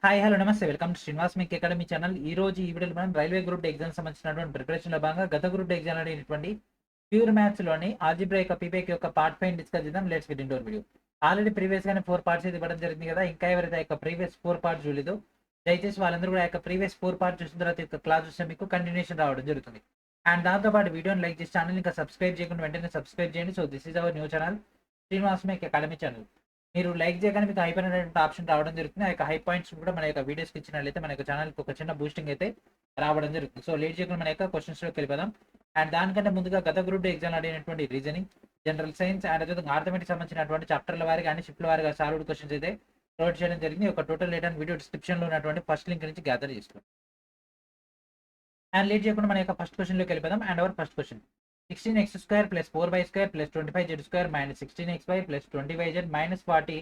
Hi hello నమస్తే welcome to Srinivas మీకు academy channel. ఈ రోజు ఈ వీడియోలో మనం రైల్వే గ్రూప్ డి ఎగ్జామ్ సంబంధించినటువంటి ప్రిపరేషన్లో భాగంగా గత గ్రూప్ డి ఎగ్జామ్ అడిగినటువంటి ప్యూర్ మ్యాథ్స్ లోని ఆల్జీబ్రా యొక్క పీపీకి యొక్క పార్ట్ 5 డిస్కస్ చేద్దాం. Let's get into video. Already previous గానే 4 పార్ట్స్ అయితే ఇవ్వడం జరిగింది కదా. ఇంకా ఎవరైతే ఆ యొక్క ప్రీవియస్ 4 పార్ట్స్ చూడలేదో దయచేసి వాళ్ళందరూ కూడా ఆ యొక్క ప్రీవియస్ 4 పార్ట్స్ చూసిన తర్వాత యొక్క క్లాస్ చూస్తే మీకు కంటిన్యూషన్ రావడం జరుగుతుంది. అండ్ దాంతో పాటు వీడియోని లైక్ చేసి ఛానల్ ఇంకా సబ్స్క్రైబ్ చేయకుండా వెంటనే సబ్స్క్రైబ్ చేయండి. So this is our new channel Srinivas మీకు అకాడమీ ఛానల్. మీరు లైక్ చేయగానే మీకు హైప్ అనేటువంటి ఆప్షన్ రావడం జరుగుతుంది. ఆ యొక్క హై పాయింట్స్ కూడా మన యొక్క వీడియోస్కి ఇచ్చినట్లయితే మన యొక్క ఛానల్కి ఒక చిన్న బూస్టింగ్ అయితే రావడం జరుగుతుంది. సో లేట్ చేయకుండా మన యొక్క క్వశ్చన్స్లోకి వెళ్ళిపోదాం. అండ్ దానికంటే ముందుగా గత గ్రూప్ డి ఎగ్జామ్ అడిగినటువంటి రీజనింగ్, జనరల్ సైన్స్ అండ్ అదేవిధంగా ఆర్థమెటిక్ సంబంధించినటువంటి చాప్టర్ల వారిగా అన్ని షిఫ్ట్ల వారిగా సాల్వ్డ్ క్వశ్చన్స్ అయితే ప్రొవైడ్ చేయడం జరిగింది. ఒక టోటల్ డేటా వీడియో డిస్క్రిప్షన్లో ఉన్నటువంటి ఫస్ట్ లింక్ నుంచి గ్యాదర్ చేసుకోండి. అండ్ లేట్ చేయకుండా మన యొక్క ఫస్ట్ క్వశ్చన్లోకి వెళ్ళిపోదాం. And hour first question 16x² + 4y² + 25z² - 16xy + 20yz - 40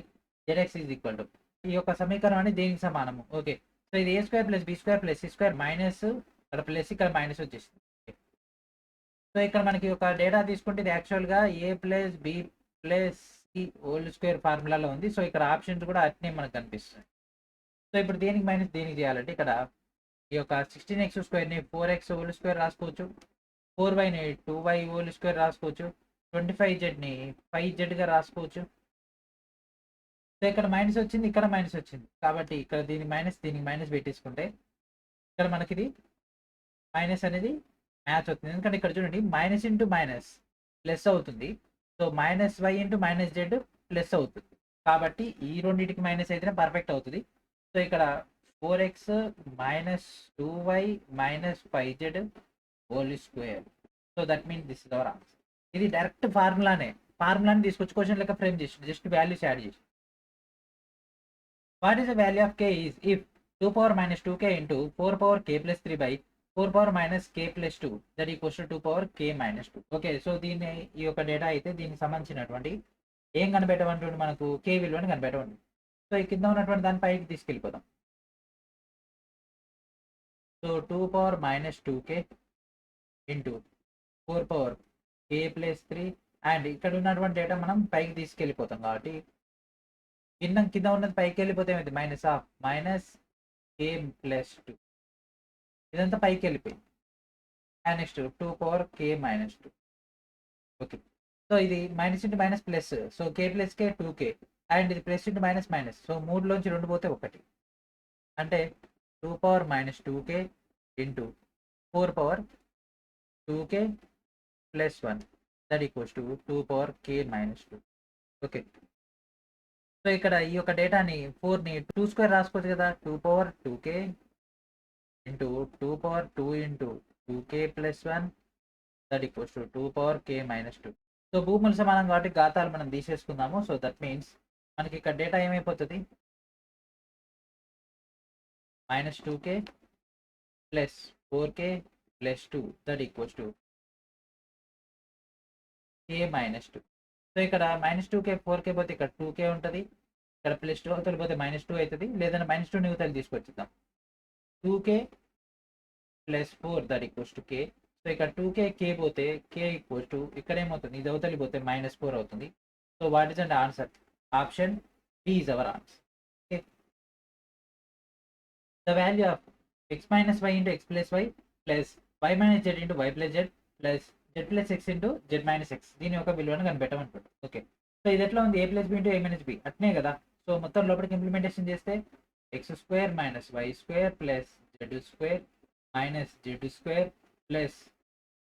zx is equal to ఈ యొక్క సమీకరణం అనేది దేనికి సమానము? ఓకే, సో ఇది a² + b² + c² మైనస్ ఇక్కడ ప్లస్ ఇక్కడ మైనస్ వచ్చేసింది. సో ఇక్కడ మనకి ఒక డేటా తీసుకుంటే ఇది యాక్చువల్గా a + b + c² ఫార్ములాలో ఉంది. సో ఇక్కడ ఆప్షన్స్ కూడా అట్నే మనకు కనిపిస్తుంది. సో ఇప్పుడు దేనికి మైనస్ దేనికి చేయాలంటే ఇక్కడ ఈ యొక్క 16x² ని 4x² రాసుకోవచ్చు, 4y ని 2y² రాసుకోవచ్చు, 25z ని 5z రాసుకోవచ్చు. సో ఇక్కడ మైనస్ వచ్చింది, ఇక్కడ మైనస్ వచ్చింది కాబట్టి ఇక్కడ దీనికి మైనస్ పెట్టేసుకుంటే ఇక్కడ మనకి ఇది మైనస్ అనేది మ్యాచ్ అవుతుంది. ఎందుకంటే ఇక్కడ చూడండి మైనస్ ఇంటూ మైనస్ ప్లస్ అవుతుంది. So -y into -z plus అవుతుంది కాబట్టి ఈ రెండింటికి మైనస్ అయితేనే పర్ఫెక్ట్ అవుతుంది. సో ఇక్కడ 4x - 2y - 5z². So that means this is our answer. ఇది డైరెక్ట్ ఫార్ములాని తీసుకొచ్చి క్వశ్చన్ లెక్క ఫ్రేమ్ చేసి జస్ట్ వాల్యూస్ యాడ్ చేసి what is the value of k is if 2 power - 2k into 4 power k + 3 by 4 power - k + 2 that equals to 2 power k - 2. Okay, so దీన్ని ఈ యొక్క data అయితే దీనికి సంబంధించినటువంటి ఏం కనిపెట్టమంటుంది మనకు k విలువని కనిపెట్టమంటుంది. సో ఈ కింద ఉన్నటువంటి దాని పైకి తీసుకెళ్ళిపోదాం. So 2 power - 2k into 4 power k + 3 and ఇక్కడ ఉన్నటువంటి డేటా మనం పైకి తీసుకెళ్ళిపోతాం కాబట్టి కింద ఉన్నది పైకి వెళ్ళిపోతే ఏమైంది -k + 2 ఇదంతా పైకి వెళ్ళిపోయింది. And next 2 power k - 2. Okay, so ఇది minus into minus plus, so k + k 2k and ఇది plus into minus minus, so 3లోంచి 2 పోతే 1 అంటే 2 power - 2k into 4 power 2k + 1 that equals to 2 power k - 2. Okay, so ఇక్కడ ఈ యొక్క డేటాని 4ని 2² రాసుకోవచ్చు కదా. 2 power 2k into 2 power 2 into 2k + 1 that equals to 2 power k - 2. So భూములు సమానం కాబట్టి ఘాతాలు మనం తీసేసుకుందాము. సో దట్ మీన్స్ మనకి ఇక్కడ డేటా ఏమైపోతుంది -2k + 4k + 2 that equals to k - 2. So ఇక్కడ -2k 4k పోతే ఇక్కడ 2k ఉంటుంది, ఇక్కడ +2 అవతల పోతే -2 అవుతుంది, లేదంటే -2 ని తీసుకొచ్చుద్దాం. 2k + 4 that equals to k. So ఇక్కడ 2k k పోతే k ఈక్వల్స్ టు ఇక్కడ ఏమవుతుంది ఇది అవతలి పోతే -4 అవుతుంది. So what is and answer? Option B is our answer. Okay, the value of x - y into x + y plus y - z into y + z plus z + x into z - x దీని యొక్క విలువను కనిపెట్టమనుకుంటాం. Okay, so ఇది ఎట్లా ఉంది a + b into a - b అట్నే కదా. So మొత్తం లోపలికి ఇంప్లిమెంటేషన్ చేస్తే x² - y² + z² - z² +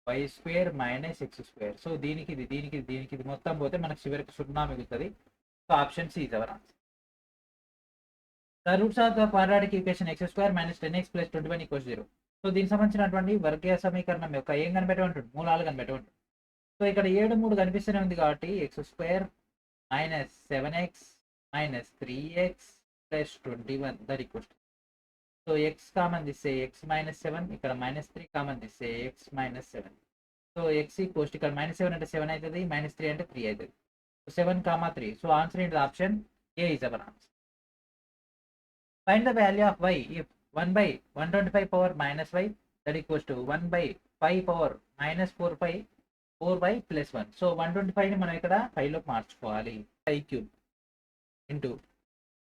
y² - x². So దీనికి ఇది మొత్తం పోతే మనకు చివరికి 0 మిగులుతుంది. So option C is our answer. The roots of the quadratic equation x² - 10x + 21 = 0. So దీనికి సంబంధించినటువంటి వర్గీయ సమీకరణం యొక్క ఏం కనిపెట్టమంటుంది? మూలాలు కనిపెట్టమంటుంది. సో ఇక్కడ 7 3 కనిపిస్తూనే ఉంది కాబట్టి x² - 7x - 3x + 21 that equals to, so x common తీస్తే x - 7, ఇక్కడ -3 కామన్ తీస్తే x - 7. సో x ఈక్వల్స్ ఇక్కడ -7 అంటే 7 అవుతుంది, -3 అంటే 3 అవుతుంది. So 7, 3. So answer in the option A is our answer. Find the value of y if 1/125 power - y that equals to 1/5 power -4y + 1. So 125 ని మనం ఇక్కడ 5 లోకి మార్చుకోవాలి. 5³ into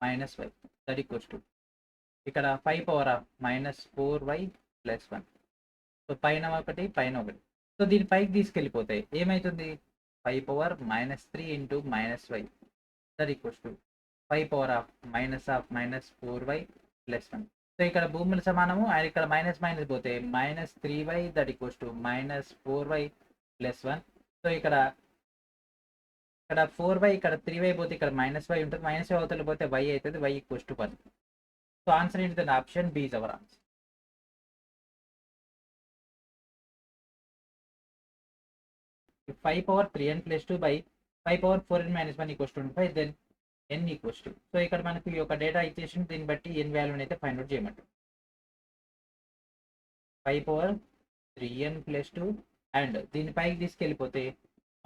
-y that equals to ఇక్కడ 5 పవర్ ఆఫ్ -4y + 1. సో పైన ఒకటి పైన ఒకటి. సో దీని పైకి తీసుకెళ్ళిపోతాయి ఏమవుతుంది 5 power -3 into -y that equals to 5 power of -4y + 1. So ఇక్కడ భూములు సమానము అండ్ ఇక్కడ మైనస్ మైనస్ పోతే -3y that equals to -4y + 1. So ఇక్కడ 4y ఇక్కడ 3y పోతే ఇక్కడ -y ఉంటుంది, -y అవతల పోతే y అవుతుంది, y equals to 1. So answer ఏంటి దాని option B is our answer. If 5 power 3n plus 2 by 5 power 4n minus 1 equals to 25, then n equals to. So ఇక్కడ మనకు ఈ యొక్క డేటా ఇచ్చేసి దీన్ని బట్టి n వాల్యూని అయితే ఫైండ్ అవుట్ చేయమంటారు. 5 పవర్ 3n plus 2 అండ్ దీని పైకి తీసుకెళ్ళిపోతే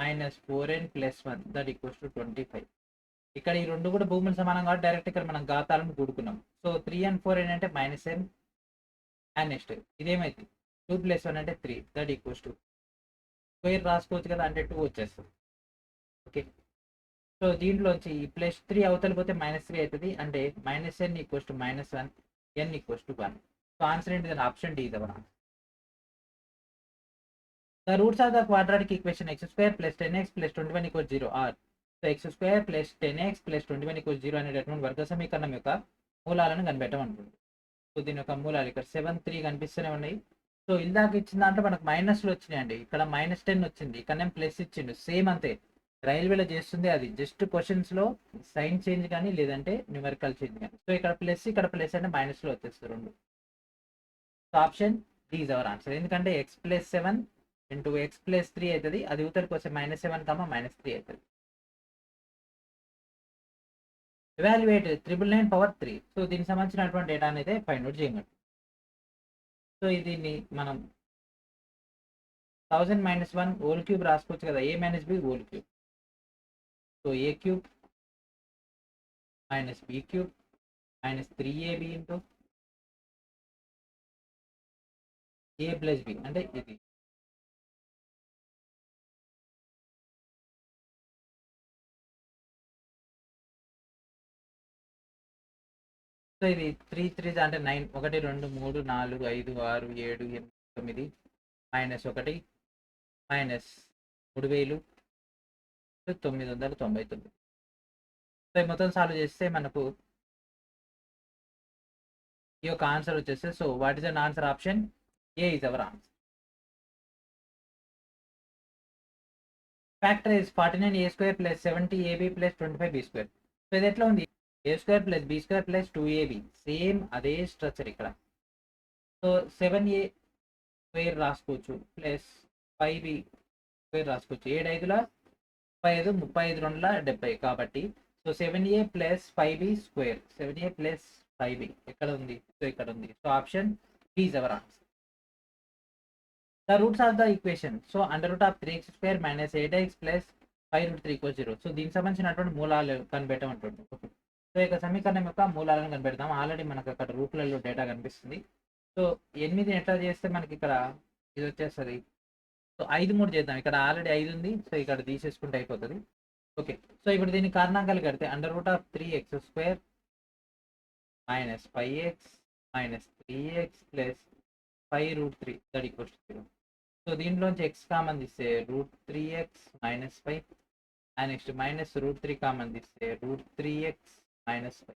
-4n + 1 దట్ ఈక్వల్స్ టు 25. ఇక్కడ ఈ రెండు కూడా భూములు సమానం కాబట్టి డైరెక్ట్ ఇక్కడ మనం ఘాతాలను కూడుకున్నాం. సో 3n 4n అంటే -n అండ్ నెక్స్ట్ ఇదేమైంది 2 + 1 అంటే 3 దట్ ఈక్వల్స్ టు స్క్వేర్ రాసుకోవచ్చు కదా, అంటే 2 వచ్చేస్తుంది. ఓకే, సో దీంట్లోంచి +3 అవతల పోతే -3 అవుతుంది, అంటే -n equals to -1, n equals to 1. So answer ఏంటి దాని ఆప్షన్ డి ఇదవరా. The roots of the quadratic equation x² + 10x + 21 = 0 are. So x² + 10x + 21 = 0 అనేటటువంటి వర్గ సమీకరణం యొక్క మూలాలను కనిపెట్టమనుకుంటుంది. సో దీని యొక్క మూలాలు ఇక్కడ 7, 3 కనిపిస్తూనే ఉన్నాయి. సో ఇందాక ఇచ్చిన దాంట్లో మనకు మైనస్లు వచ్చినాయండి, ఇక్కడ -10 వచ్చింది, ఇక్కడ ప్లస్ ఇచ్చిండు, సేమ్ అంతే రైల్వేలో చేస్తుంది అది. జస్ట్ క్వశ్చన్స్ లో సైన్ చేంజ్ కానీ లేదంటే న్యూమరికల్ చేంజ్ కానీ. సో ఇక్కడ ప్లస్ అంటే మైనస్లో వచ్చేస్తుంది రెండు. So option D is our answer. ఎందుకంటే x + 7 ఇంటూ x + 3 అవుతుంది, అది ఉత్తరికి వస్తే -7, -3 అవుతుంది. Evaluate 999 power 3. సో దీనికి సంబంధించినటువంటి డేటా అయితే ఫైండ్ అవుట్ చేయమంటారు. సో దీన్ని మనం 1000 - 1 హోల్ క్యూబ్ రాసుకోవచ్చు కదా, a - b whole cube. So a³ - b³ -3ab into a + b అంటే ఇది. సో ఇది 3 3 అంటే 9, 1 2 3 4 5 6 7 8 9 -1 -3099. సో మొత్తం సాల్వ్ చేస్తే మనకు ఈ యొక్క ఆన్సర్ వచ్చేస్తే, so what is an answer option A is our answer. Factorise 49a² + 70ab + 25b². So ఇది ఎట్లా ఉంది, a² + b² + 2ab సేమ్ అదే స్ట్రక్చర్ ఇక్కడ. సో 7a² రాసుకోవచ్చు ప్లస్ 5b² రాసుకోవచ్చు, 7 5 35 35 2 70 కాబట్టి. So 7a + 5b², 7a + 5b ఎక్కడ ఉంది, సో ఇక్కడ ఉంది. So option B is our answer. The roots of the equation. So √3x² - 8x + 5√3 = 0. So దీనికి సంబంధించినటువంటి మూలాలు కనిపెట్టమంటుంది. సో ఇక సమీకరణం యొక్క మూలాలను కనిపెడతాం. ఆల్రెడీ మనకు అక్కడ రూట్లలో డేటా కనిపిస్తుంది. సో 8 ఎట్లా చేస్తే మనకి ఇక్కడ ఇది వచ్చేస్తుంది. సో 5 3 చేద్దాం, ఇక్కడ ఆల్రెడీ 5 ఉంది, సో ఇక్కడ తీసేసుకుంటే అయిపోతుంది. ఓకే, సో ఇప్పుడు దీని కారణాంకాలు కడితే √3x² - 5x - 3x + 5√3 that equals to 0. So దీంట్లోంచి x కామన్ తీస్తే √3x - 5 అండ్ నెక్స్ట్ -√3 కామన్ తీస్తే √3x - 5.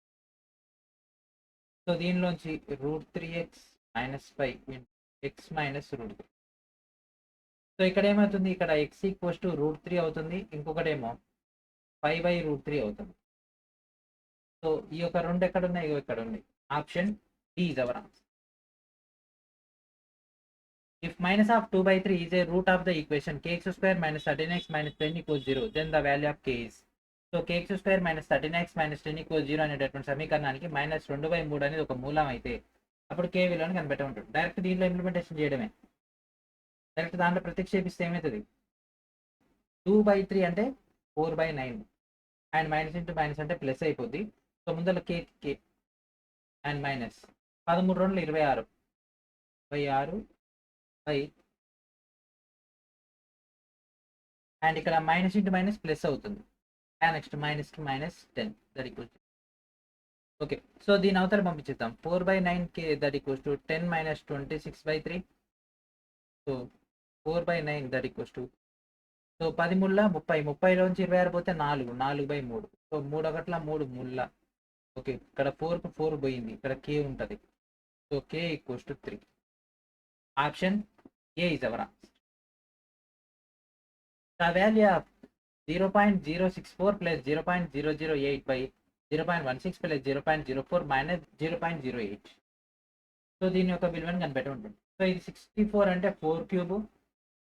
So దీనిలోంచి √3x - 5 x -√3. So ఇక్కడ ఏమవుతుంది, ఇక్కడ x ఈక్వల్స్ టు √3 అవుతుంది, ఇంకొకటేమో 5/√3 అవుతుంది. సో ఈ యొక్క రెండు ఎక్కడ ఉన్నాయి, ఇక్కడ ఉన్నాయి. Option D is our answer. If -2/3 is a root of the equation kx² - 13x - 10 = 0, then the value of k is. So kx² - 13x - 10 = 0 అనేటటువంటి సమీకరణానికి -2/3 అనేది ఒక మూలం అయితే అప్పుడు k విలువను కనిపెట్టమంటాడు. డైరెక్ట్ దీంట్లో ఇంప్లిమెంటేషన్ చేయడమే, డైరెక్ట్ దాంట్లో ప్రతిక్షేపిస్తే ఏమవుతుంది, 2/3 అంటే 4/9 అండ్ మైనస్ ఇంటూ మైనస్ అంటే ప్లస్ అయిపోద్ది. సో ముందర కే అండ్ -13 2 26 అండ్ ఇక్కడ మైనస్ ఇంటూ మైనస్ ప్లస్ అవుతుంది, and next -10 that equal. Okay. So దీని అవతల పంపించేద్దాం. 4/9 that equals to 10 minus 26/3. So 4/9 that equals to, so 10 ముళ్ళ 30, 30లోంచి 26 పోతే 4, 4/3. సో 3 ఒకట్ల 3 ముళ్ళ. ఓకే, ఇక్కడ 4కు 4 పోయింది, ఇక్కడ k ఉంటుంది. So k equals to 3. Option A is our answer. The value of 0.064 plus 0.008 by 0.16 plus 0.04 minus 0.08. So దీని యొక్క విలువను కనిపెట్టి ఉంటుంది. సో ఇది 64 అంటే 4 క్యూబ్,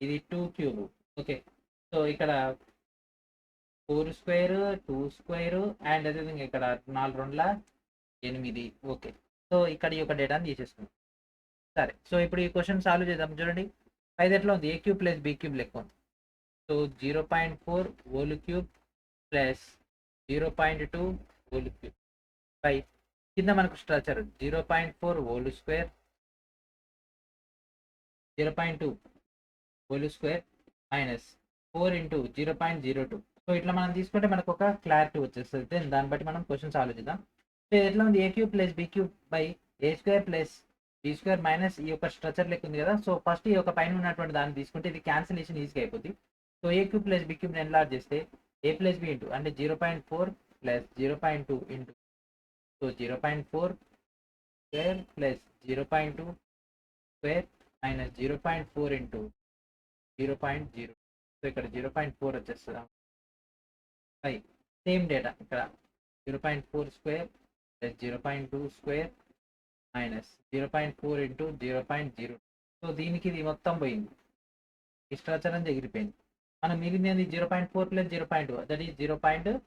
ఇది 2 క్యూబ్. ఓకే, సో ఇక్కడ 4 స్క్వేర్, 2 స్క్వేర్ అండ్ అదేవిధంగా ఇక్కడ 4 2 8. ఓకే, సో ఇక్కడ ఈ యొక్క డేటాని తీసేసుకుందాం. సరే, సో ఇప్పుడు ఈ క్వశ్చన్ సాల్వ్ చేద్దాం. చూడండి, పైది ఎట్లా ఉంది, a cube plus b cube లెక్క ఉంది. So 0.4 whole cube plus 0.2 whole cube by కింద మనకు structure 0.4 whole square, 0.2 whole square minus 4 into 0.02. So ఇట్లా మనం తీసుకుంటే మనకు ఒక క్లారిటీ వచ్చేస్తుంది. దెన్ దాన్ని బట్టి మనం క్వశ్చన్ సాల్వ్ చేద్దాం. సో ఎట్లా ఉంది, a cube plus b cube by a square plus B square minus ఈ యొక్క స్ట్రక్చర్ లెక్క ఉంది కదా. సో ఫస్ట్ ఈ యొక్క పైన ఉన్నటువంటి దాన్ని తీసుకుంటే ఇది క్యాన్సిలేషన్ ఈజీగా అయిపోతుంది. సో ఏ క్యూబ్ ప్లస్ బి క్యూబ్ని ఎన్లార్జ్ చేస్తే ఏ ప్లస్ బి ఇంటూ అంటే 0.4 plus 0.2 into, so 0.4 square plus 0.2 square minus 0.4 into 0.0. So ఇక్కడ 0.4 వచ్చేస్తుంది. సేమ్ డేటా ఇక్కడ 0.4 square plus 0.2 square minus 0.4 into 0.0. So దీనికి ఇది మొత్తం పోయింది, ఈ స్ట్రక్చర్ అనేది ఎగిరిపోయింది. మనం మిగిలింది 0.4 plus 0.2 that is 0.6.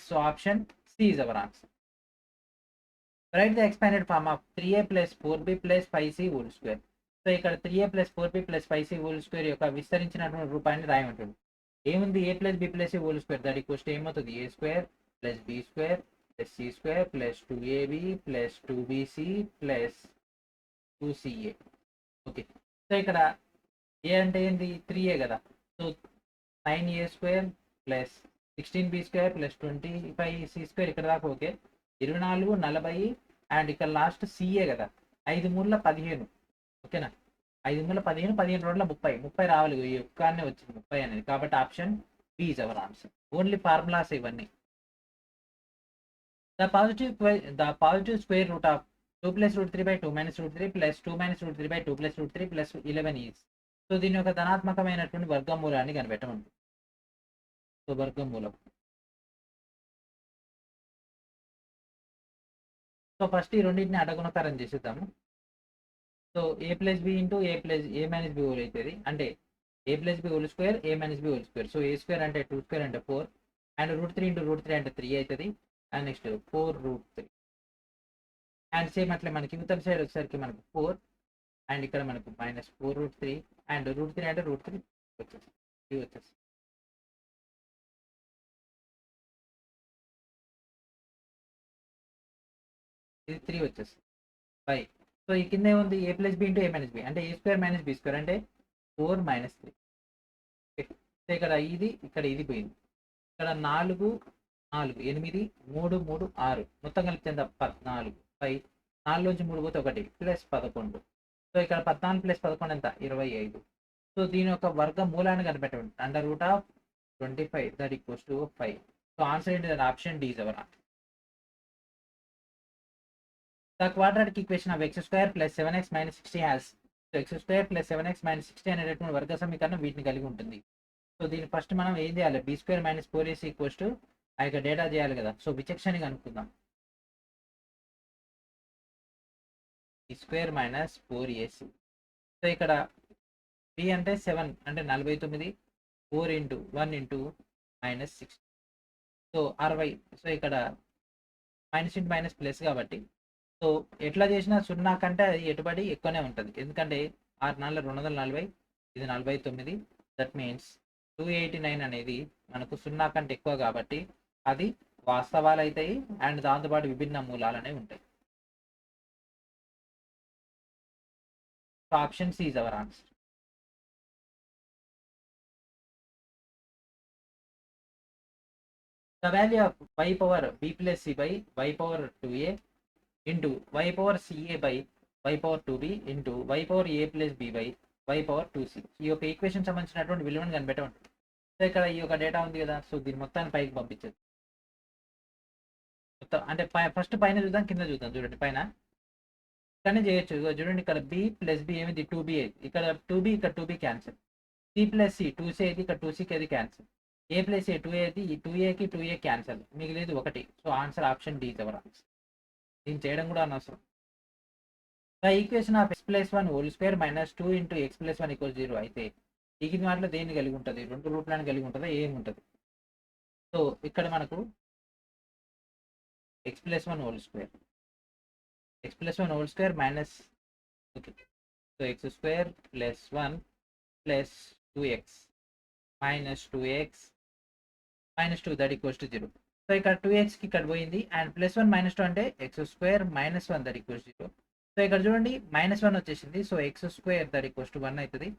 So option C is our answer. Write the expanded form of 3a plus 4b plus 5c whole square. So ఇక్కడ 3a plus 4b plus 5c whole square యొక్క విస్తరించినటువంటి రూపాన్ని రాయమంటుంది. ఏముంది, a plus b plus whole square that equals to ఏమవుతుంది, a square plus B square plus c square plus 2ab plus 2bc plus 2ca. Okay, so ఇక్కడ a అంటే ఏంటి, 3a కదా. So 9a square plus 16b square plus 25c square ఇక్కడ దాకా okay. 24 40 and ఇక్కడ last c a కదా, 5 3 15. ఓకేనా, 5 3 15, 15 2 30, 30 రావాలి, ఈ ఒక్కనే వచ్చింది 30 అనేది. కాబట్టి option B is our answer. Only formulas ఇవన్నీ. The positive square root of 2 plus root 3 by 2 minus root 3 plus 2 minus root 3 by 2 plus root 3 plus 11 is. So దీని యొక్క ధనాత్మకమైనటువంటి వర్గమూలాన్ని కనిపెట్టమంటుంది. సో వర్గమూలం, సో ఫస్ట్ ఈ రెండింటిని అడగుణకారం చేసేద్దాము. So a plus b into a plus a minus b whole అవుతుంది, అంటే a plus B whole square a minus b whole square. So a square అంటే 2 స్క్వేర్ అంటే 4 అండ్ రూట్ 3 ఇంటూ రూట్ 3 అంటే 3 అవుతుంది. And next 4 root 3 and same అట్లా మనకి ఇవతల side వచ్చేసరికి మనకు 4 అండ్ ఇక్కడ మనకు మైనస్ 4 రూట్ 3 అండ్ రూట్ 3 అంటే రూట్ 3 వచ్చేసి ఇది వచ్చేసి. ఇది 3 వచ్చేసి 5. సో ఈ కింద ఏముంది, a plus b into A minus B అంటే ఏ స్క్వేర్ మైనస్ బి స్క్వేర్ అంటే 4 మైనస్ 3. సో ఇక్కడ ఇది పోయింది. ఇక్కడ 4 4 8 3 3 6 మొత్తం కలిపి ఎంత 14. 5 4 నుంచి 3 పోతే 1 ప్లస్ 11. సో ఇక్కడ 14 ప్లస్ 11 ఎంత 25. సో దీని యొక్క వర్గ మూలాన్ని కనిపెట్టండి. Under root of 25 that equals to 5. So answer ఏంటి, option D is our answer. The quadratic equation of x square plus 7x minus 60 has, so x square plus 7x minus 60 అనేటటువంటి వర్గ సమీకరణం వీటిని కలిగి ఉంటుంది. సో దీని ఫస్ట్ మనం ఏం చేయాలి, b square minus 4ac equals to ఆ యొక్క డేటా చేయాలి కదా. సో విచక్షణ కనుక్కుందాం. B square minus 4ac. So ఇక్కడ బి అంటే 7 అంటే 49, 4 into 1 into minus 60. So 60. So ఇక్కడ మైనస్ ఇంటూ మైనస్ ప్లస్ కాబట్టి సో ఎట్లా చేసినా 0 కంటే అది ఎటుబడి ఎక్కువనే ఉంటుంది. ఎందుకంటే 6 4 240, ఇది 49. దట్ మీన్స్ 289 అనేది మనకు 0 కంటే ఎక్కువ కాబట్టి అది వాస్తవాలు అవుతాయి అండ్ దాంతోపాటు విభిన్న మూలాలు అనేవి ఉంటాయి. So option C is our answer. The value of y power b plus c by y power 2a into y power ca by y power 2b into y power a plus b by y power 2c. ఈ యొక్క equation సంబంధించినటువంటి విలువను కనిపెట్టమంటుంది. So ఇక్కడ ఈ యొక్క data ఉంది కదా, so దీని మొత్తాన్ని పైకి పంపించదు. మొత్తం అంటే ఫస్ట్ పైన చూద్దాం, కింద చూద్దాం. చూడండి పైన ఇక్కడనే చేయొచ్చు. చూడండి ఇక్కడ b ప్లస్ b ఏమిది 2b, ఇక్కడ 2b ఇక్కడ 2b cancel, c plus c 2c అయితే ఇక్కడ 2cకి అది cancel, a plus a 2a అయితే ఈ 2aకి 2a క్యాన్సిల్, మిగిలేదు 1. So answer option D is our answer. దీన్ని చేయడం కూడా అనవసరం. The equation of x plus 1 whole square minus 2 into x plus 1 equal 0 అయితే దిగిన వాటిలో దేన్ని కలిగి ఉంటుంది? 2 రూట్లను కలిగి ఉంటుందా? ఏమి ఉంటుంది? సో ఇక్కడ మనకు X plus 1 whole square minus, okay, so X square plus 1 plus 2x minus 2x minus 2 that equals to 0. So ఇక్కడ 2xకి ఇక్కడ పోయింది, అండ్ ప్లస్ 1 మైనస్ 2 అంటే X square minus 1 that equals 0. So ఇక్కడ చూడండి -1 వచ్చేసింది. So X square that equals to 1 అవుతుంది,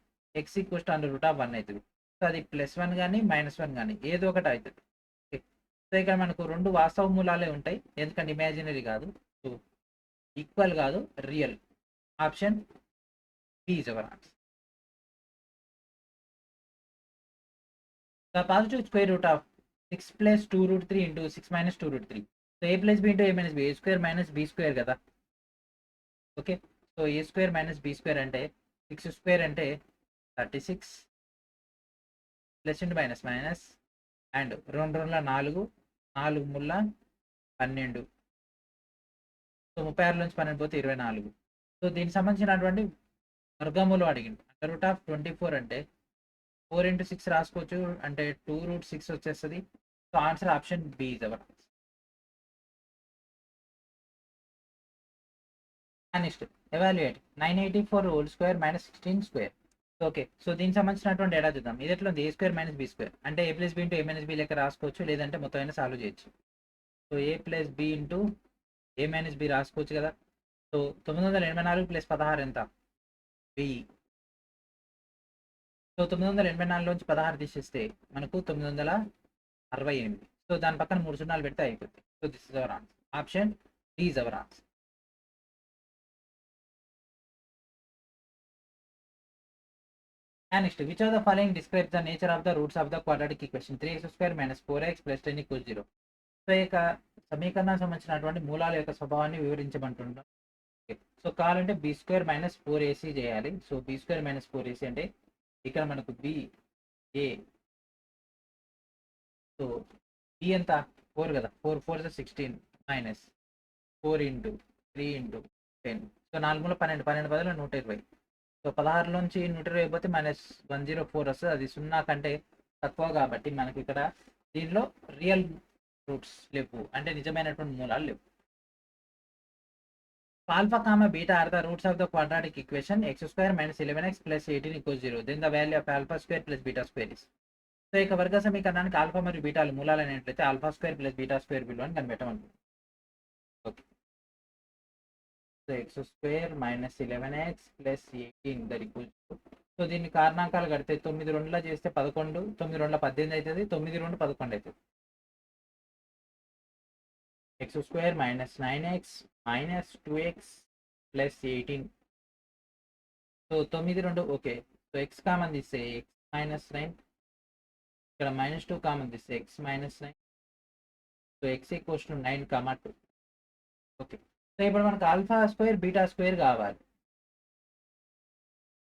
X equals to √1 అవుతుంది. So అది +1 కానీ -1 కానీ ఏదో ఒకటి అవుతుంది. సో ఇక్కడ మనకు 2 వాస్తవ మూలాలే ఉంటాయి, ఎందుకంటే ఇమాజినరీ కాదు, సో ఈక్వల్ కాదు, real. Option B is our answer. The positive square root of 6 plus 2√3 into 6 minus 2√3. So a plus b into a minus b, a square minus b square కదా. Okay, so a square minus b square అంటే 6 square అంటే 36 plus into minus minus and 2 2 4, 4 3 12. సో 36 నుంచి 12 పోతే 24. So దీనికి సంబంధించినటువంటి వర్గమూలం అడిగింది. √24 అంటే 4 into 6 రాసుకోవచ్చు, అంటే 2√6 వచ్చేస్తుంది. So answer option B is our answer. Next evaluate 984 whole square minus 16 square. Okay, so దీనికి సంబంధించినటువంటి డేటా చూద్దాం. ఇది ఎట్లా ఉంది? a square minus b square అంటే a plus b into a minus b లెక్క రాసుకోవచ్చు, లేదంటే మొత్తం అయినా సాల్వ్ చేయొచ్చు. So a plus b into a minus b రాసుకోవచ్చు కదా. సో 984 ప్లస్ 16 ఎంత? 1000. సో 984లోంచి 16 తీసేస్తే మనకు 968. సో దాని పక్కన 3 సున్నాలు పెడితే అయిపోతుంది. So this is our answer. Option D is our answer. Next which of the following describes the nature of the roots of the quadratic equation 3x² minus 4x plus 10 equals 0. So ఈ యొక్క సమీకరణానికి సంబంధించినటువంటి మూలాల యొక్క స్వభావాన్ని వివరించమంటున్నాం. So కావాలంటే b² minus 4ac చేయాలి. So b² minus 4ac అంటే ఇక్కడ మనకు a, సో b ఎంత? 4 కదా, 4 4 16 మైనస్ 4 ఇంటూ 3 ఇంటూ 10. సో 4 మూల 12, 12 బదులు 120. సో 16లోంచి 120 పోతే -104 వస్తుంది, అది 0 కంటే తక్కువ కాబట్టి మనకి ఇక్కడ దీనిలో రియల్ రూట్స్ లేవు, అంటే నిజమైనటువంటి మూలాలు లేవు. Alpha comma beta are the roots of the quadratic equation x² minus 11x plus 18 equals 0. Then the value of alpha square plus beta square is. So ఇక వర్గ సమీకరణానికి ఆల్ఫా మరియు బీటాలు మూలాలు అనేట్లయితే alpha square plus beta square విలువని కనిపెట్టమంటుంది. Okay, so x² minus 11x plus 18 that equals 0. So దీన్ని కారణాంకాలు కడితే 9 2లా చేస్తే 11, 9 2 18 అవుతుంది, 9 2 11 అవుతుంది. x² minus 9x minus 2x plus 18. So 9 2, okay, so x common తీస్తే x మైనస్ 9, ఇక్కడ -2 కామన్ తీస్తే x minus 9. So x equals to 9, 2. Okay, so ఇప్పుడు మనకు ఆల్ఫా స్క్వేర్ బీటా స్క్వేర్ కావాలి.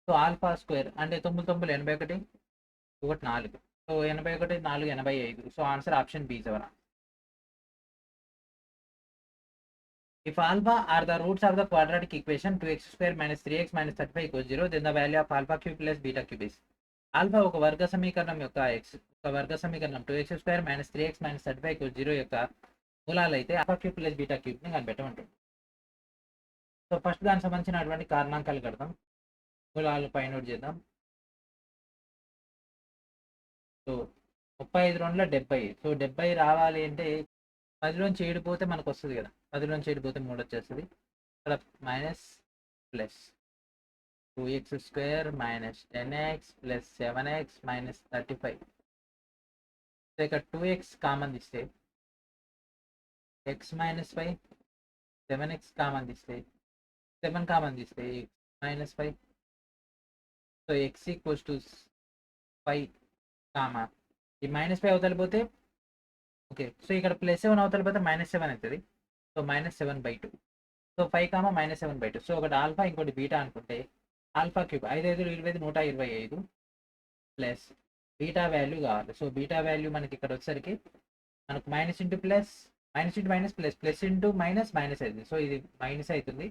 సో ఆల్ఫా స్క్వేర్ అంటే 9 9 81, 1 4. So 81 4 85. So answer option B is our answer. If alpha are the roots of the quadratic equation 2x² minus 3x minus 35 equals 0, then the value of alpha cube plus beta cube is. Alpha ఒక వర్గ సమీకరణం యొక్క ఒక వర్గ సమీకరణం 2x² minus 3x minus 35 equals 0 యొక్క మూలాలు అయితే ఆల్ఫా క్యూబ్ ప్లస్ బీటా క్యూబ్ని కనిపెట్టమంటుంది. సో ఫస్ట్ దానికి సంబంధించినటువంటి కారణాంకాలు కడదాం, మూలాలు పై నోట్ చేద్దాం. సో 35 2 70. సో 70 రావాలి అంటే 10లోంచి 7 పోతే మనకు వస్తుంది కదా, 10లోంచి 7 పోతే 3 వచ్చేస్తుంది. ఇక్కడ minus plus 2x² minus 10x plus 7x minus 35. So ఇక్కడ 2x కామన్ ఇస్తే ఎక్స్ మైనస్ 5 7x కామన్ తీస్తే 7 కామన్ తీస్తే x minus 5. So X equals to 5 comma ఈ -5 అవతల పోతే ఓకే. సో ఇక్కడ +7 అవతల పోతే -7 అవుతుంది. సో -7/2. So 5 comma -7/2. సో ఒకటి ఆల్ఫా ఇంకోటి బీటా అనుకుంటే alpha cube 5 5 25 125 plus beta value కావాలి. సో బీటా వాల్యూ మనకి ఇక్కడ వచ్చేసరికి మనకు minus into plus minus into minus plus plus into minus minus అవుతుంది. సో ఇది మైనస్ అవుతుంది.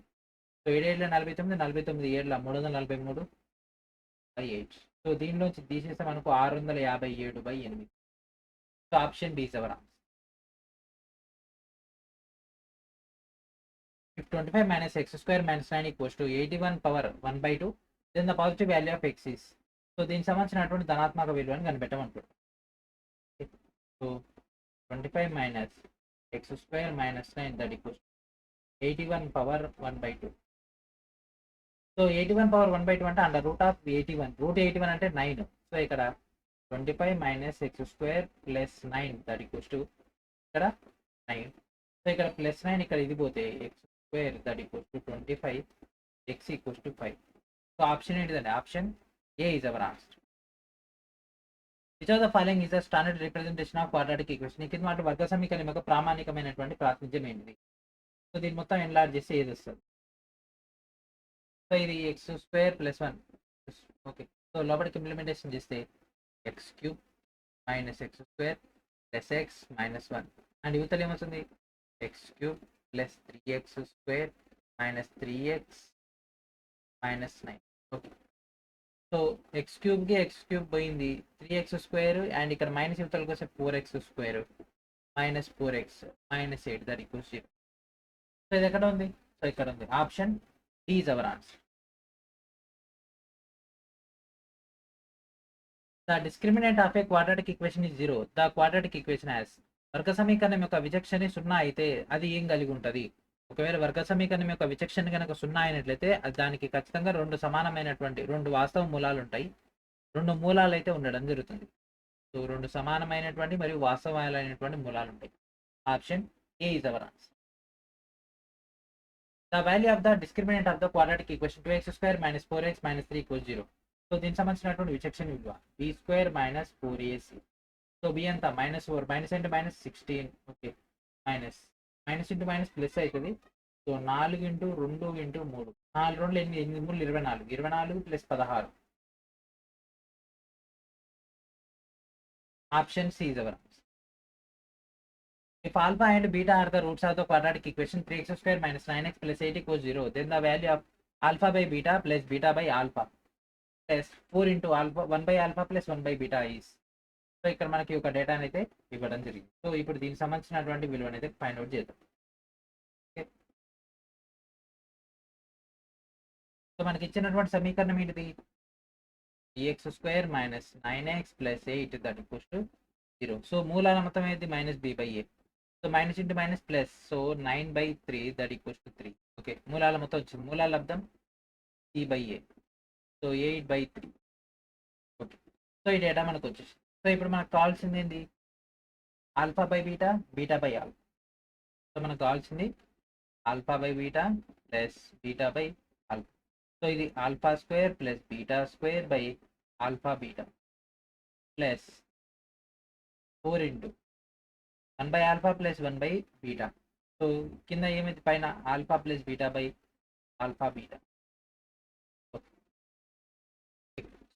సో 7 7 49 49 7 343/8. సో దీనిలోంచి తీసేస్తే మనకు 657/8. So option B is our answer. If 25 minus x square minus 9 equals to 81 power 1/2, then the positive value of x is. So దీనికి సంబంధించినటువంటి ధనాత్మక విలువను కనిపెట్టమంటారు. So 25 minus x square minus 9 that equals 81 power 1/2. So 81 power 1/2 అంటే under root of 81. Route 81 అంటే 9. So ఇక్కడ 25 minus x square plus 9 that equals to ఇక్కడ 9. So ఇక్కడ +9 ఇక్కడ ఇది పోతే x square that equals to 25, x equals to 5. So option ఏంటిదండి? Option A is our answer. Which of the following is the standard representation of quadratic equation? ఈ కింద మాట వర్గ సమీకరణం యొక్క ప్రామాణికమైనటువంటి ప్రాతినిధ్యం ఏంటిది? సో దీన్ని మొత్తం ఎన్లార్జ్ చేస్తే ఏది వస్తుంది? సో ఇది x square plus 1. Okay. So లోపలికి ఇంప్లిమెంటేషన్ చేస్తే x cube minus x square plus x minus 1 and యువతలు ఏమవుతుంది? X cube plus 3x square minus 3x minus 9. Okay. So x క్యూబ్కి ఎక్స్ క్యూబ్ పోయింది, 3x స్క్వేర్ అండ్ ఇక్కడ minus యువతలకు వస్తే 4x square minus 4x minus 8 that equals 0. So ఇది ఎక్కడ ఉంది? సో ఇక్కడ ఉంది. Option D is our answer. The discriminant of a quadratic equation is 0. The quadratic equation has. వర్గ సమీకరణం యొక్క విచక్షణ 0 అయితే అది ఏం కలిగి ఉంటుంది? ఒకవేళ వర్గ సమీకరణం యొక్క విచక్షణ కనుక 0 అయినట్లయితే దానికి ఖచ్చితంగా 2 సమానమైనటువంటి 2 వాస్తవ మూలాలు ఉంటాయి. 2 మూలాలు అయితే ఉండడం జరుగుతుంది. సో 2 సమానమైనటువంటి మరియు వాస్తవమైనటువంటి మూలాలు ఉంటాయి. Option A is our answer. The value of the discriminant of the quadratic equation 2x square minus 4x minus 3 equals 0. So దీనికి సంబంధించినటువంటి విచక్షణ విలువ b square minus 4ac. So B ఎంత? -4 minus into minus 16. Okay. Minus into minus plus అవుతుంది. So 4 into 2 into 3 4 2 8 8 3 24 24 plus 16. Option C is our answer. If alpha and beta are the roots of the quadratic equation 3x square minus 9x plus 8 equals 0, then the value of alpha by beta plus beta by alpha plus 4 into alpha 1 by alpha plus 1 by beta is. So ఇక్కడ మనకి ఒక data అయితే ఇవ్వడం జరిగింది. So ఇప్పుడు దీనికి సంబంధించినటువంటి విలువ అనేది ఫైండ్ అవుట్ చేద్దాం. ఓకే. సో మనకి ఇచ్చినటువంటి సమీకరణం ఏంటిది? x square minus 9x plus 8 that equals to 0. So మూలాల మొత్తం ఏంటి? -b/a. So minus into minus plus, so 9/3 that equals to 3. Okay. మూలాల మొత్తం వచ్చింది. మూలాల లబ్దం c/a. సో 8/3. ఓకే. సో ఈ డేటా మనకు వచ్చేసింది. సో ఇప్పుడు మనకు కావాల్సింది ఏంటి? Alpha by beta, beta by alpha. So మనకు కావాల్సింది alpha by beta plus beta by alpha. So ఇది alpha square plus beta square by alpha beta plus 4 into 1 by alpha plus 1 by beta. So కింద ఏమైంది? పైన alpha plus beta by alpha beta.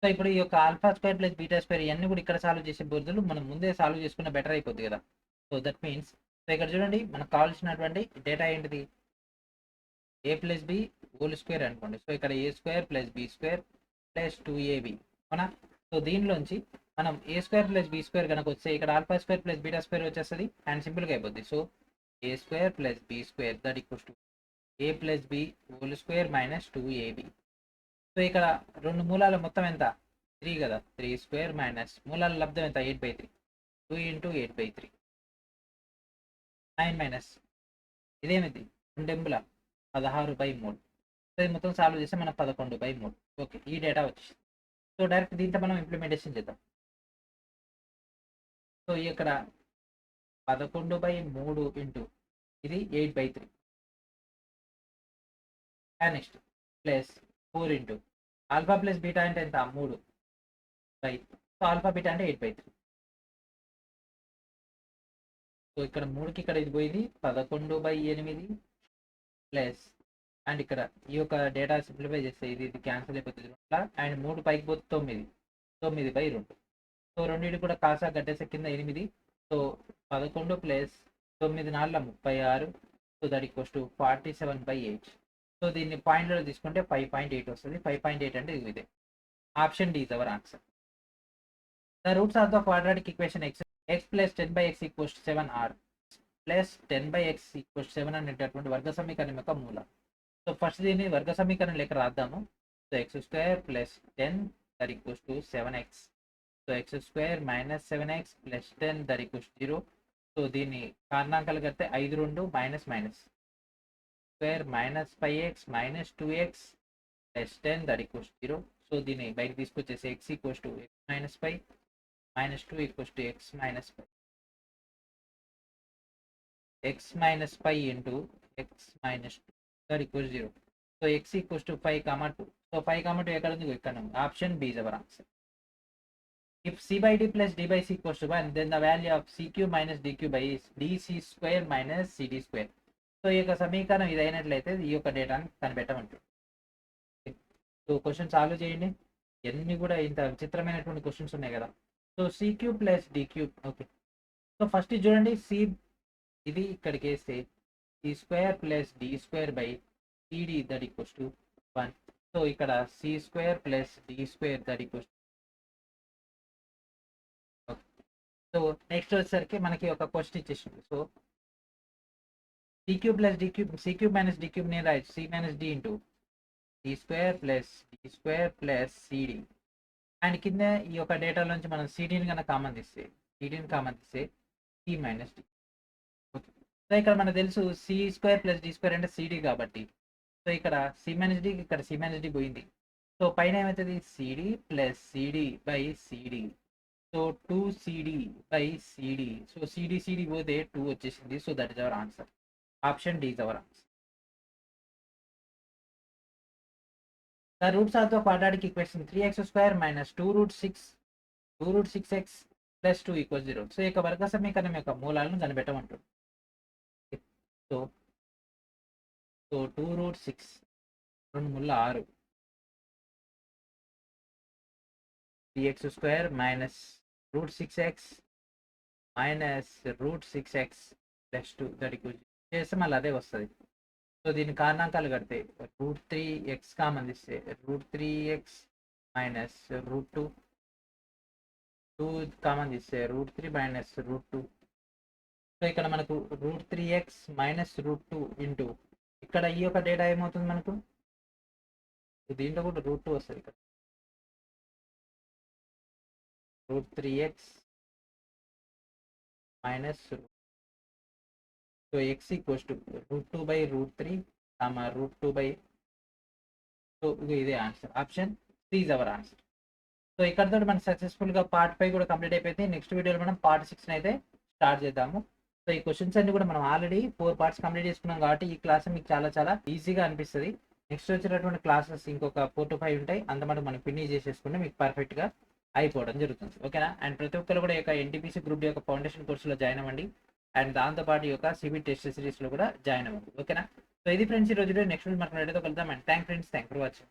So ఇప్పుడు ఈ యొక్క alpha square plus beta square ఇవన్నీ కూడా ఇక్కడ సాల్వ్ చేసే బదులు మనం ముందే సాల్వ్ చేసుకున్న బెటర్ అయిపోద్ది కదా. సో దట్ మీన్స్ సో ఇక్కడ చూడండి మనకు కావాల్సినటువంటి డేటా ఏంటిది? a plus B whole square అనుకోండి. సో ఇక్కడ a square plus B square plus 2ab అవునా? సో దీనిలోంచి మనం a square plus B square కనుక వస్తే ఇక్కడ alpha square plus beta square వచ్చేస్తుంది అండ్ సింపుల్గా అయిపోద్ది. So a square plus B square that equals to a plus B whole square minus 2ab. So ఇక్కడ 2 మూలాల మొత్తం ఎంత? 3 కదా. 3 స్క్వేర్ మైనస్ మూలాల లబ్ధం ఎంత? 8/3. 2 ఇంటూ 8/3 9 మైనస్ ఇదేమిది? 2 16/3. సో ఇది మొత్తం సాల్వ్ చేస్తే మనం 11/3. ఓకే. ఈ డేటా వచ్చేసి సో డైరెక్ట్ దీంట్లో మనం ఇంప్లిమెంటేషన్ చేద్దాం. సో ఇక్కడ 11/3 ఇంటూ ఇది 8/3 and next plus 4 into alpha plus beta అంటే ఎంత 3 బై సో ఆల్ఫా బీటా అంటే 8/3 సో ఇక్కడ 3కి ఇక్కడ ఇది పోయింది 11/8 ప్లస్ అండ్ ఇక్కడ ఈ యొక్క డేటా సింప్లిఫై చేస్తే ఇది క్యాన్సిల్ అయిపోతుంది అండ్ 3 పైకి పోతే 9/2 సో రెండింటి కూడా కాసా కట్టేసే కింద 8 so 11 plus 9 4 36 so that equals to 47/8 so దీన్ని పాయింట్లో తీసుకుంటే 5.8 వస్తుంది 5.8 అంటే ఇదే option D is our answer the roots of the quadratic equation x plus 10/x equals to 7 r plus 10/x equals 7 అనేటటువంటి వర్గ సమీకరణం యొక్క మూలం సో ఫస్ట్ దీన్ని వర్గ సమీకరణం లెక్క రాద్దాము so x² plus 10 that equals to 7x so x² minus 7x plus 10 that equals 0 so దీన్ని కారణాంకాలు కడితే 5 2 minus minus square minus 5x minus 2x plus 10 that equals 0 so దీన్ని బయటకు తీసుకొచ్చేసి x equals to x minus 5 minus 2 equals to x minus 5 x minus 5 into x minus 2 that equals 0. So x equals to 5, 2. So 5, 2 ఎక్కడ ఉంది ఇక్కడ ఉంది option B is our answer if c by d plus d by c equals to 1 then the value of cq minus dq by dc square minus cd square so ఈ యొక్క సమీకరణం ఇది అయినట్లయితే ఈ యొక్క డేటాను కనిపెట్టమంటుంది సో క్వశ్చన్ సాల్వ్ చేయండి ఎన్ని కూడా ఇంత విచిత్రమైనటువంటి క్వశ్చన్స్ ఉన్నాయి కదా so cq plus dq okay so first చూడండి c ఇది ఇక్కడికి వేస్తే c² plus d² by cd that equals to 1 so ఇక్కడ c² plus d² that equals so next వచ్చేసరికి మనకి ఒక క్వశ్చన్ ఇచ్చేసింది so c³ plus d³ c³ minus d³ నేను రాయొచ్చు c minus d into d² plus d² plus cd and కింద ఈ యొక్క డేటా నుంచి మనం cdని కన్నా కామన్ తీస్తే c మైనస్ d సో ఇక్కడ మనకు తెలుసు c² ప్లస్ d² అంటే cd కాబట్టి సో ఇక్కడ c మైనస్ d ఇక్కడ c మైనస్ d పోయింది సో పైన ఏమవుతుంది cd plus cd by cd so 2cd by cd so cd పోతే 2 వచ్చేసింది so that is our answer option D is our answer the roots of the quadratic equation 3x² minus 2√6x plus 2 equals 0 so ఈ యొక్క వర్గ సమీకరణం యొక్క మూలాలను కనిపెట్టమంటుంది so 2√6 2 ముళ్ళ 6 3x² minus √6x minus √6x plus 2 that equals చేస్తే మళ్ళీ అదే వస్తుంది సో దీని కారణాంకాలు కడితే √3x కామన్ ఇస్తే √3x మైనస్ √2 కామన్ ఇస్తే √3 మైనస్ √2 సో ఇక్కడ మనకు √3x మైనస్ √2 ఇంటూ ఇక్కడ ఈ యొక్క డేటా ఏమవుతుంది మనకు దీంట్లో కూడా √2 వస్తుంది ఇక్కడ √3x minus so x equals to √2 by √3 √2 by so ఇదే answer option C is our answer so ఇక్కడతో మనం సక్సెస్ఫుల్గా పార్ట్ 5 కూడా కంప్లీట్ అయిపోయింది నెక్స్ట్ వీడియోలో మనం పార్ట్ 6 అయితే స్టార్ట్ చేద్దాము సో ఈ క్వశ్చన్స్ అన్ని కూడా మనం ఆల్రెడీ 4 పార్ట్స్ కంప్లీట్ చేసుకున్నాం కాబట్టి ఈ క్లాస్ మీకు చాలా ఈజీగా అనిపిస్తుంది నెక్స్ట్ వచ్చేటటువంటి క్లాసెస్ ఇంకొక 4 to 5 ఉంటాయి అంతమాట మనం ఫినిష్ చేసేసుకుంటే మీకు పర్ఫెక్ట్గా అయిపోవడం జరుగుతుంది ఓకేనా అండ్ ప్రతి ఒక్కరు కూడా ఈ యొక్క ఎన్టీపీసీ గ్రూప్ యొక్క ఫౌండేషన్ కోర్సులో జాయిన్ అవ్వండి అండ్ దాంతోపాటు ఈ యొక్క సిబిటి టెస్ట్ సిరీస్లో కూడా జాయిన్ అవ్వండి ఓకేనా సో ఇది ఫ్రెండ్స్ ఈ రోజు నెక్స్ట్ వీడియో మనం రెడీతో కలుద్దాం అండ్ థ్యాంక్ ఫర్ వాచింగ్